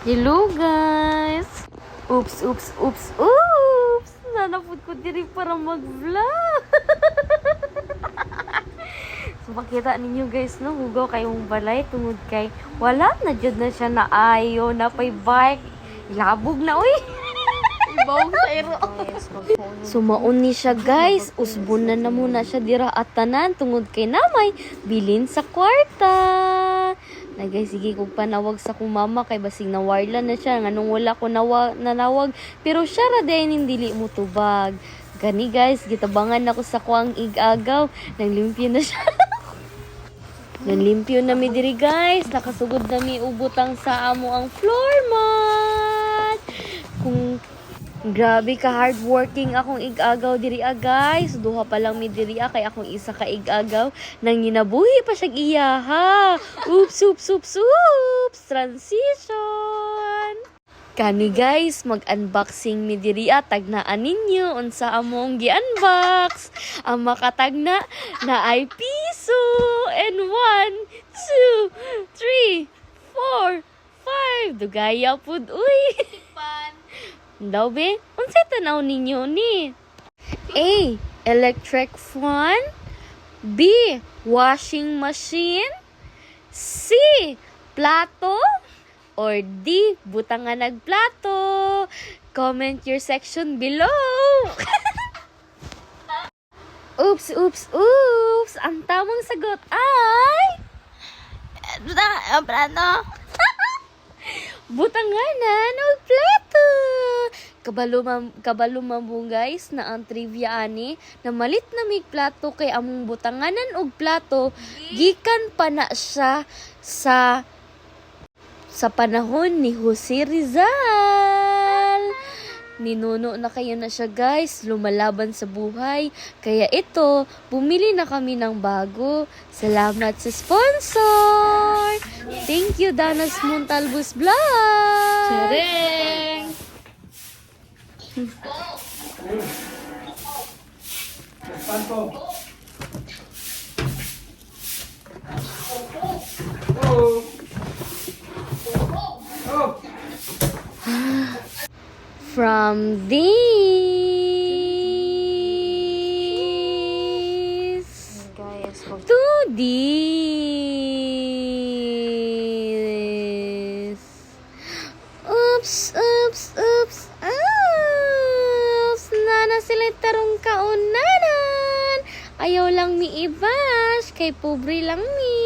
Hello guys! Oops! Nanapod ko diri para mag-vlog. So makita ninyo guys no, hugaw kayong balay tungod kay wala na jud na siya na ayo na pay bike. Labog na uy. Ibawog sa ero. So mauni siya guys, usbon na muna siya dira at tanan tungod kay namay bilin sa kwarta. Na guys, sige kong panawag sa kong mama kay basig na warlan na siya nganong wala ko nanawag pero siya ra din dili mo tubag. Gani guys, gitabangan ako sa kuang igagaw, naglimpyo na siya. Nanlimpyo na mi diri guys, nakasugod na mi ubutang sa amo ang floor mat. Kung grabe ka hardworking akong igagaw diri guys. Duha pa lang mi diri kay akong isa ka igagaw nang ginabuhi pa siya iyaha. Oops. Transition. Kani guys, mag-unboxing mi diri tagnaan ninyo unsa among gi-unbox. Ang makatagna na ay piso and 1, 2, 3, 4, 5. Dugaya pud uy. Daw be, unsay tanaw ninyo ni? A. Electric fan. B. Washing machine. C. Plato. Or D. Butang nga nagplato. Comment your section below. Oops. Ang tamang sagot ay... Plato. Butang nga na nagplato. Kabalo mo guys na ang trivia ani na malit na mig plato kay among butanganan og plato gikan pa na siya sa panahon ni Jose Rizal. Ninuno na kayo na siya guys, lumalaban sa buhay. Kaya ito, bumili na kami ng bago. Salamat sa sponsor. Thank you Danas Montalbos Vlog. Charing! From this Guys, to this. Oops. Nana sila tarong kaunanan. Ayaw lang mi ibash, kay pobre lang mi.